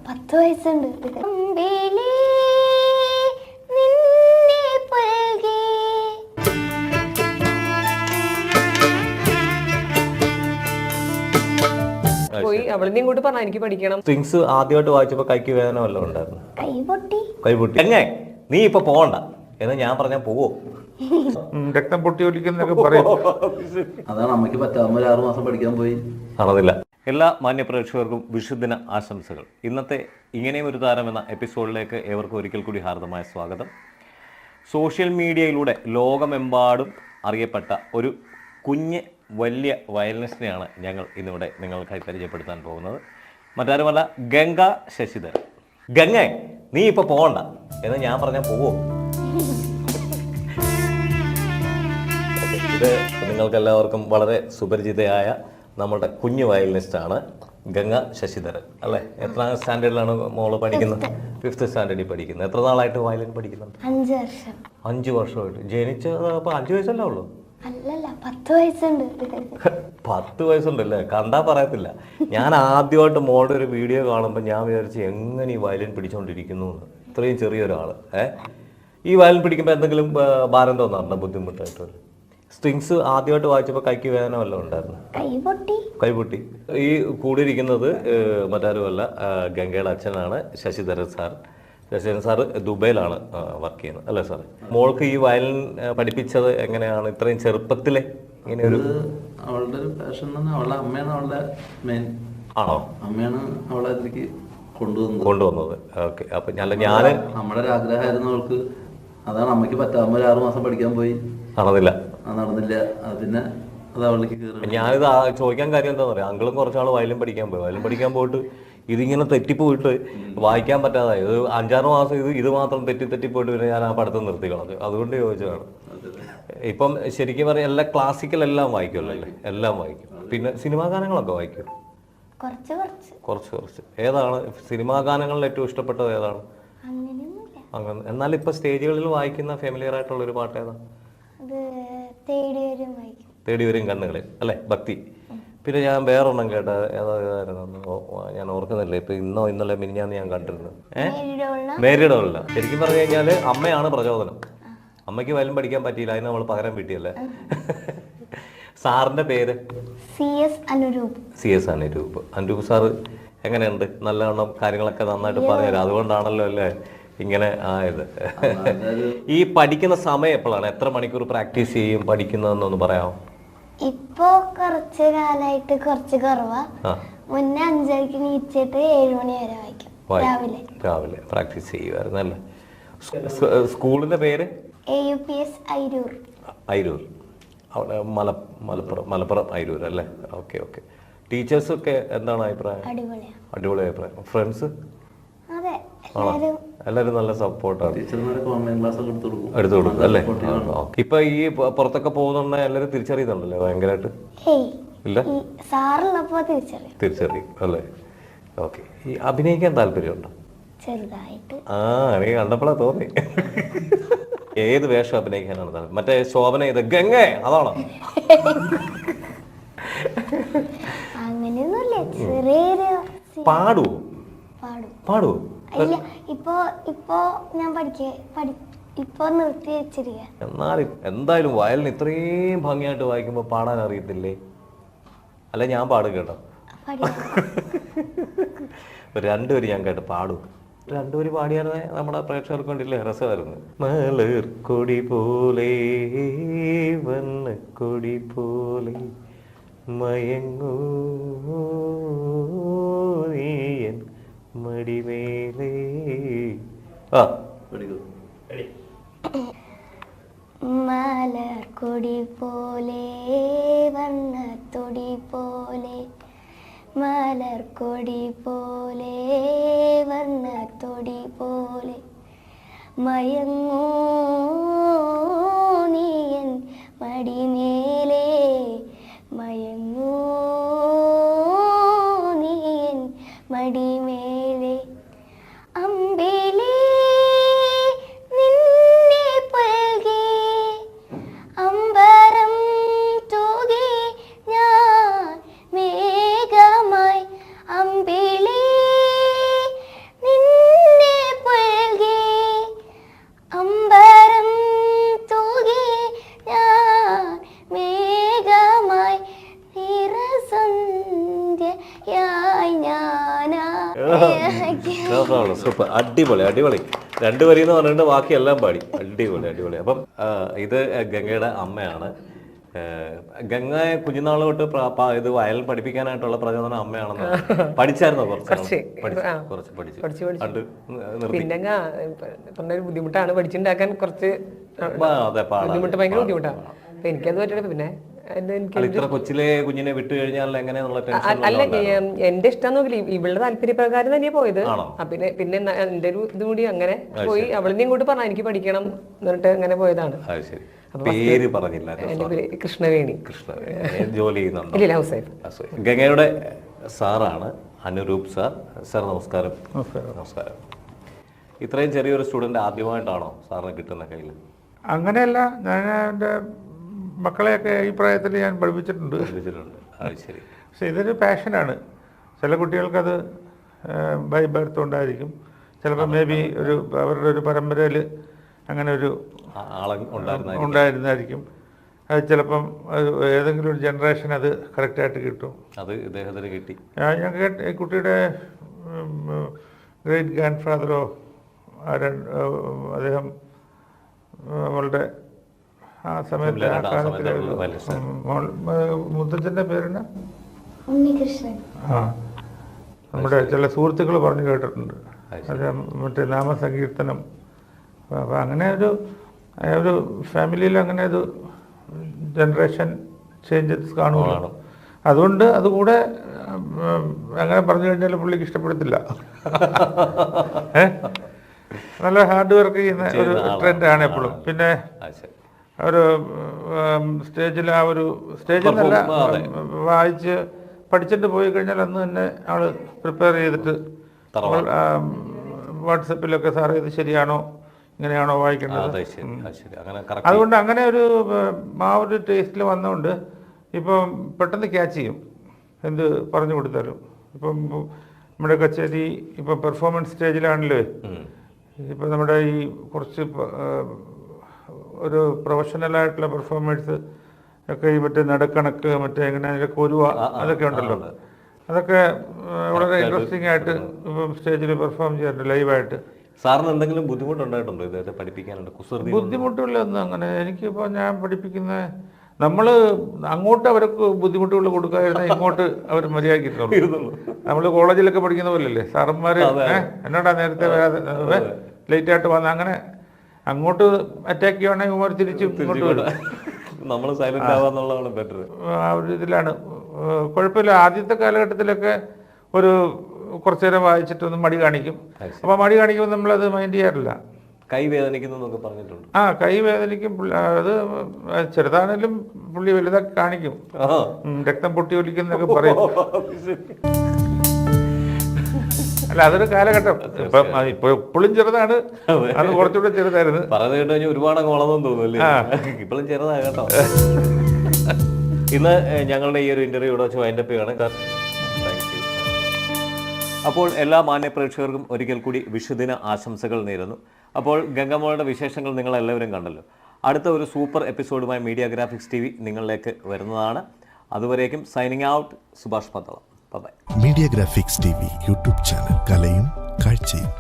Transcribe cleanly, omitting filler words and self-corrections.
10 വയസ്സുണ്ട്. അമ്പിളി നിന്നെ പുൽകി. പോയി അവളിനെ ഇങ്ങോട്ട് പറഞ്ഞ എനിക്ക് പഠിക്കണം. സ്ട്രിങ്സ് ആദ്യമായിട്ട് വായിച്ചപ്പോ കൈക്ക് വേദന വല്ലതും ഉണ്ടായിരുന്നു? കൈ പൊട്ടി. എങ്ങനെ നീ ഇപ്പൊ പോകണ്ട എന്ന് ഞാൻ പറഞ്ഞാ പോവോ? രക്തം പൊട്ടി ഒലിക്കുന്നൊക്കെ പറയും. അതാണ് അമ്മയ്ക്ക് പറ്റാവുന്ന 6 മാസം പഠിക്കാൻ പോയി നടന്നില്ല. എല്ലാ മാന്യപ്രേക്ഷകർക്കും വിഷുദിന ആശംസകൾ. ഇന്നത്തെ ഇങ്ങനെയും ഒരു താരം എന്ന എപ്പിസോഡിലേക്ക് ഏവർക്കും ഒരിക്കൽ കൂടി ഹാർദമായ സ്വാഗതം. സോഷ്യൽ മീഡിയയിലൂടെ ലോകമെമ്പാടും അറിയപ്പെട്ട ഒരു കുഞ്ഞ് വലിയ വയലിനിസ്റ്റിനെയാണ് ഞങ്ങൾ ഇന്നിവിടെ നിങ്ങൾക്കായി പരിചയപ്പെടുത്താൻ പോകുന്നത്. മറ്റാരുമല്ല, ഗംഗ ശശിധരൻ. ഗംഗ നീ ഇപ്പൊ പോകണ്ട എന്ന് ഞാൻ പറഞ്ഞാൽ പോവോ? ഇത് നിങ്ങൾക്ക് എല്ലാവർക്കും വളരെ സുപരിചിതയായ നമ്മുടെ കുഞ്ഞു വയലിനിസ്റ്റാണ് ഗംഗ ശശിധരൻ അല്ലേ? എത്രാം സ്റ്റാൻഡേർഡിലാണ് മോള് പഠിക്കുന്നത്? 5th സ്റ്റാൻഡേർഡിൽ പഠിക്കുന്നത്. എത്ര നാളായിട്ട് വയലിൻ പഠിക്കുന്നുണ്ട്? 5 വർഷം. 5 വർഷമായിട്ട്. ജനിച്ചത് അപ്പൊ 5 വയസ്സല്ലേ ഉള്ളൂ? അല്ലല്ല, 10 വയസ്സുണ്ട്. 10 വയസ്സുണ്ടല്ലേ? കണ്ടാ പറയത്തില്ല. ഞാൻ ആദ്യമായിട്ട് മോളുടെ ഒരു വീഡിയോ കാണുമ്പോൾ ഞാൻ വിചാരിച്ചു എങ്ങനെ ഈ വയലിൻ പിടിച്ചോണ്ടിരിക്കുന്നു എന്ന്. ഇത്രയും ചെറിയൊരാള് ഈ വയലിൻ പിടിക്കുമ്പോൾ എന്തെങ്കിലും ഭാരം തോന്നാറുണ്ടോ? ബുദ്ധിമുട്ടായിട്ട്? സ്ട്രിങ്സ് ആദ്യമായിട്ട് വായിച്ചപ്പോൾ കൈക്ക് വേദന വല്ലതും ഉണ്ടായിരുന്നു? കൈ പൊട്ടി. ഈ കൂടിയിരിക്കുന്നത് മറ്റാരുമല്ല, ഗംഗയുടെ അച്ഛനാണ് ശശിധരൻ സാർ. ശശിധരൻ സാറ് ദുബൈയിലാണ് വർക്ക് ചെയ്യുന്നത് അല്ലേ സാർ? മോൾക്ക് ഈ വയലിൻ പഠിപ്പിച്ചത് എങ്ങനെയാണ് ഇത്രയും ചെറുപ്പത്തിലെ? ഇങ്ങനെ ഒരു അവളുടെ ഒരു പാഷൻ അവളുടെ അമ്മയാണ് അവളുടെ മെയിൻ. ആണോ? അമ്മയാണ് അവളെ അതിലേക്ക് കൊണ്ടുവന്നത്. ഓക്കെ. അപ്പൊ ഞാൻ നമ്മുടെ ഒരു ആഗ്രഹമായിരുന്നു അവൾക്ക്. അതാണ് അമ്മയ്ക്ക് പറ്റാവുന്ന 6 മാസം പഠിക്കാൻ പോയി. നടന്നില്ല. അതിനെ അത് അവളിലേക്ക് കയറി. ഞാനിത് ചോദിക്കാൻ കാര്യം എന്താ പറയാ, അങ്കിളും കുറച്ചാൾ വയലിൻ പഠിക്കാൻ പോയി. വയലിൻ പഠിക്കാൻ പോയിട്ട് ഇതിങ്ങനെ തെറ്റിപ്പോയിട്ട് വായിക്കാൻ പറ്റാതായി. 5-6 മാസം ഇത് മാത്രം തെറ്റിപ്പോയിട്ട് പിന്നെ ഞാൻ ആ പഠിത്തം നിർത്തി കളഞ്ഞു. അതുകൊണ്ട് ചോദിച്ചതാണ്. ഇപ്പം ശരിക്കും പറയാം എല്ലാ ക്ലാസിക്കൽ എല്ലാം വായിക്കുമല്ലോ അല്ലേ? എല്ലാം വായിക്കും. പിന്നെ സിനിമാ ഗാനങ്ങളൊക്കെ വായിക്കും? കുറച്ച്. ഏതാണ് സിനിമാ ഗാനങ്ങളിൽ ഏറ്റവും ഇഷ്ടപ്പെട്ടത് ഏതാണ്? അങ്ങനെ. എന്നാൽ ഇപ്പൊ സ്റ്റേജുകളിൽ വായിക്കുന്ന ഫെമിലിയർ ആയിട്ടുള്ള ഒരു പാട്ട് ഏതാ? തേടി വരും കണ്ണുകളിൽ അല്ലേ? ഭക്തി. പിന്നെ ഞാൻ വേറൊരെണ്ണം കേട്ട ഏതായിരുന്നു ഞാൻ ഓർക്കുന്നില്ല. ഇപ്പൊ ഇന്നലെ മിനിഞ്ഞാന്ന് ഞാൻ കണ്ടിരുന്നു. മേരിഡോളല്ല. ശരിക്കും പറഞ്ഞു കഴിഞ്ഞാല് അമ്മയാണ് പ്രചോദനം. അമ്മയ്ക്ക് വയലിൻ പഠിക്കാൻ പറ്റിയില്ല, അതിന് നമ്മൾ പകരം വീട്ടിയല്ലേ. സാറിന്റെ പേര്? CS അനൂപ്. അനൂപ് സാറ് എങ്ങനെയുണ്ട്? നല്ലവണ്ണം കാര്യങ്ങളൊക്കെ നന്നായിട്ട് പറഞ്ഞുതരാം. അതുകൊണ്ടാണല്ലോ അല്ലേ ഇങ്ങനെ ആയത്. ഈ പഠിക്കുന്ന സമയം എപ്പോഴാണ്? എത്ര മണിക്കൂർ പ്രാക്ടീസ് ചെയ്യും പഠിക്കുന്നതെന്നൊന്ന് പറയാമോ? ഇപ്പൊ കുറച്ച് കാലായിട്ട് കുറച്ച് കുറവാ. മുന്നേ 5:30 നീച്ചിട്ട് 7 മണി വരെ വായിക്കും. രാവിലെ പ്രാക്ടീസ് ചെയ്യുമായിരുന്നു അല്ലേ? സ്കൂളിന്റെ പേര്? AUPS അയിരൂർ. അവിടെ മലപ്പുറം അയിരൂർ അല്ലേ? ഓക്കെ. ടീച്ചേഴ്സൊക്കെ എന്താണ് അഭിപ്രായം? അടിപൊളി അഭിപ്രായം. ഫ്രണ്ട്സ്? എല്ലാരും നല്ല സപ്പോർട്ടാണ്. എടുത്തു കൊടുക്കും അല്ലേ? ഇപ്പൊ ഈ പുറത്തൊക്കെ പോകുന്ന എല്ലാരും തിരിച്ചറിയുന്നുണ്ടല്ലേ ഭയങ്കരമായിട്ട്? ഇല്ല, തിരിച്ചറിയും അല്ലേ? ഓക്കെ. ഈ അഭിനയിക്കാൻ താല്പര്യമുണ്ടോ? നീ കണ്ടപ്പോഴാ തോന്നി. ഏത് വേഷം അഭിനയിക്കാനാണ് താല്പര്യം? മറ്റേ ശോഭന ഇത് ഗംഗ അതാണോ? പാടുവോ? ഇപ്പൊ ഞാൻ നിർത്തി വെച്ചിരിക്കുക. എന്നാലും എന്തായാലും വയലിന് ഇത്രയും ഭംഗിയായിട്ട് വായിക്കുമ്പോ പാടാൻ അറിയത്തില്ലേ? അല്ല ഞാൻ പാടും കേട്ടോ. 2 വരി ഞാൻ കേട്ടോ. പാടും. 2 വരി പാടിയാൽ നമ്മുടെ പ്രേക്ഷകർക്ക് വേണ്ടിയില്ലേ രസമായിരുന്നു. മലർക്കൊടി പോലെ വന്നക്കൊടി പോലെ മയങ്ങൂ നീയൻ മടിമേലേ. മലർക്കൊടി പോലെ വർണ്ണത്തൊടി പോലെ മലർക്കൊടി പോലെ വർണ്ണത്തൊടി പോലെ മയങ്ങൂ നീയൻ മടിമേലേ മയങ്ങൂ നീയൻ മടിമേലേ അമ്പിളി നിന്നെ പുൽകി അമ്പരം തൂകി ഞാൻ മേഘമായി അമ്പിളി സൂപ്പർ, അടിപൊളി അടിപൊളി. 2 വരി എന്ന് പറഞ്ഞിട്ട് ബാക്കി എല്ലാം പാടി. അടിപൊളി അടിപൊളി. അപ്പം ഇത് ഗംഗയുടെ അമ്മയാണ്. ഗംഗയെ കുഞ്ഞുനാൾ തൊട്ട് ഇത് വയലിൻ പഠിപ്പിക്കാനായിട്ടുള്ള പ്രചോദനം അമ്മയാണെന്ന് പഠിച്ചായിരുന്നോ? കുറച്ച് പഠിച്ചു. പിന്നെ പറഞ്ഞൊരു ബുദ്ധിമുട്ടാണ് പഠിച്ചുണ്ടാക്കാൻ, കുറച്ച് ബുദ്ധിമുട്ട്, ഭയങ്കര ബുദ്ധിമുട്ടാണ്. അപ്പൊ എനിക്കത് പറ്റില്ല. പിന്നെ ഇത്ര കൊച്ചിലെ കുഞ്ഞിനെ വിട്ടു കഴിഞ്ഞാൽ എങ്ങനെയാന്നുള്ള അല്ല, എന്റെ ഇഷ്ടം നോക്കില്ല, ഇവളുടെ താല്പര്യപ്രകാരം തന്നെയാ പോയത്. പിന്നെ എന്റെ ഒരു ഇത് കൂടി അങ്ങനെ പോയി. അവളിനെ ഇങ്ങോട്ട് പറഞ്ഞ എനിക്ക് പഠിക്കണം എന്നിട്ട് അങ്ങനെ പോയതാണ്. പേര് പറഞ്ഞില്ല. എന്റെ പേര് കൃഷ്ണവേണി. ജോലി ചെയ്യുന്നുണ്ട്? ഇല്ല, ഹൗസ് വൈഫ്. ഗംഗയുടെ സാറാണ് അനുരൂപ് സാർ. സാർ നമസ്കാരം. നമസ്കാരം. ഇത്രയും ചെറിയൊരു സ്റ്റുഡന്റ് ആദ്യമായിട്ടാണോ സാറിന് കിട്ടുന്ന കയ്യിൽ? അങ്ങനെയല്ല, ഞാൻ എൻ്റെ മക്കളെയൊക്കെ ഈ പ്രായത്തിൽ ഞാൻ പഠിപ്പിച്ചിട്ടുണ്ട്. ശരി. പക്ഷെ ഇതൊരു പാഷനാണ്. ചില കുട്ടികൾക്കത് ബൈ ബർത്ത് ഉണ്ടായിരിക്കും. ചിലപ്പോൾ മേ ബി അവരുടെ ഒരു പരമ്പരയിൽ അങ്ങനെ ഒരു ഉണ്ടായിരുന്നായിരിക്കും. അത് ചിലപ്പം ഏതെങ്കിലും ഒരു ജനറേഷൻ അത് കറക്റ്റായിട്ട് കിട്ടും. അത് ഇദ്ദേഹത്തിന് കിട്ടി. ഞാൻ ഈ കുട്ടിയുടെ ഗ്രേറ്റ് ഗ്രാൻഡ് ഫാദറോ അദ്ദേഹം അവളുടെ ആ സമയത്ത് ആ കാലത്തിലെ മുത്തച്ഛൻ്റെ പേരിന് ഉണ്ണികൃഷ്ണൻ. ആ, നമ്മുടെ ചില സുഹൃത്തുക്കൾ പറഞ്ഞു കേട്ടിട്ടുണ്ട്. അത് മറ്റേ നാമസങ്കീർത്തനം. അപ്പം അങ്ങനെ ഒരു ഫാമിലിയിൽ അങ്ങനെ ഒരു ജനറേഷൻ ചേഞ്ചസ് കാണുകയാണ്. അതുകൊണ്ട് അതുകൂടെ അങ്ങനെ പറഞ്ഞു കഴിഞ്ഞാൽ പുള്ളിക്ക് ഇഷ്ടപ്പെടത്തില്ല. നല്ല ഹാർഡ് വർക്ക് ചെയ്യുന്ന ഒരു ട്രെൻഡാണ് എപ്പോഴും. പിന്നെ ഒരു സ്റ്റേജിൽ സ്റ്റേജിൽ വായിച്ച് പഠിച്ചിട്ട് പോയി കഴിഞ്ഞാൽ അന്ന് തന്നെ ആള് പ്രിപ്പയർ ചെയ്തിട്ട് വാട്സപ്പിലൊക്കെ സാറേ ഇത് ശരിയാണോ ഇങ്ങനെയാണോ വായിക്കേണ്ടത്. അതുകൊണ്ട് അങ്ങനെ ഒരു ടേസ്റ്റിൽ വന്നുകൊണ്ട് ഇപ്പം പെട്ടെന്ന് ക്യാച്ച് ചെയ്യും എന്ത് പറഞ്ഞു കൊടുത്താലും. ഇപ്പം നമ്മുടെ കച്ചേരി ഇപ്പം പെർഫോമൻസ് സ്റ്റേജിലാണല്ലോ. ഇപ്പം നമ്മുടെ ഈ കുറച്ച് ഒരു പ്രൊഫഷണലായിട്ടുള്ള പെർഫോമൻസ് ഒക്കെ ഈ മറ്റേ നടക്കണക്ക് മറ്റേ എങ്ങനെ കൊരുവ അതൊക്കെ ഉണ്ടല്ലോ. അതൊക്കെ വളരെ ഇൻട്രസ്റ്റിംഗ് ആയിട്ട് ഇപ്പം സ്റ്റേജിൽ പെർഫോം ചെയ്യാറുണ്ട് ലൈവായിട്ട്. സാറിന് എന്തെങ്കിലും ബുദ്ധിമുട്ടുണ്ടായിട്ടുണ്ടോ ഇതൊക്കെ പഠിപ്പിക്കാനുണ്ട്? ബുദ്ധിമുട്ടുകളൊന്നും അങ്ങനെ എനിക്കിപ്പോൾ ഞാൻ പഠിപ്പിക്കുന്ന നമ്മൾ അങ്ങോട്ട് അവർക്ക് ബുദ്ധിമുട്ടുകൾ കൊടുക്കാതിരുന്ന ഇങ്ങോട്ട് അവർ മര്യാദയ്ക്കിരുന്നുള്ളൂ. നമ്മൾ കോളേജിലൊക്കെ പഠിക്കുന്ന പോലല്ലേ സാറന്മാർ എന്നോടാ നേരത്തെ ലേറ്റായിട്ട് വന്ന അങ്ങനെ അങ്ങോട്ട് അറ്റാക്ക് ചെയ്യുവാണെങ്കിൽ ഇവർ തിരിച്ച് ഇങ്ങോട്ട് വരും. നമ്മൾ സൈലന്റ് ആവാന്നുള്ളതാണ് ബെറ്റർ. ആ ഒരു ഇതിലാണ് കുഴപ്പമില്ല. ആദ്യത്തെ കാലഘട്ടത്തിലൊക്കെ കുറച്ചു നേരം വായിച്ചിട്ടൊന്ന് മടി കാണിക്കും. അപ്പോൾ മടി കാണിക്കുമ്പോൾ നമ്മളത് മൈൻഡ് ചെയ്യാറില്ല. കൈ വേദനിക്കുന്നൊക്കെ പറഞ്ഞിട്ടുണ്ട്. കൈ വേദനിക്കും. അത് ചെറുതാണെങ്കിലും പുള്ളി വലുതാക്കി കാണിക്കും. രക്തം പൊട്ടി ഒലിക്കുന്നൊക്കെ പറയും. അല്ല, അതൊരു കാലഘട്ടം. ഇപ്പൊ എപ്പോഴും ചെറുതാണ്, അത് കുറച്ചുകൂടെ ചെറുതായിരുന്നു. പറഞ്ഞു കേട്ട് കഴിഞ്ഞാൽ ഒരുപാട് വളർന്നു തോന്നുന്നു. ഇപ്പോഴും ചെറുതാണ് കേട്ടോ. ഇന്ന് ഞങ്ങളുടെ ഈ ഒരു ഇന്റർവ്യൂ ഇവിടെ വെച്ച് വൈൻഡപ്പ് ചെയ്യണം. അപ്പോൾ എല്ലാ മാന്യ പ്രേക്ഷകർക്കും ഒരിക്കൽ കൂടി വിഷുദിന ആശംസകൾ നേരുന്നു. അപ്പോൾ ഗംഗമ്മയുടെ വിശേഷങ്ങൾ നിങ്ങളെല്ലാവരും കണ്ടല്ലോ. അടുത്ത ഒരു സൂപ്പർ എപ്പിസോഡുമായി മീഡിയ ഗ്രാഫിക്സ് TV നിങ്ങളിലേക്ക് വരുന്നതാണ്. അതുവരേക്കും signing out, Subhash Pandalam. Bye. Media graphics TV YouTube channel, കലയും കാഴ്ചയും.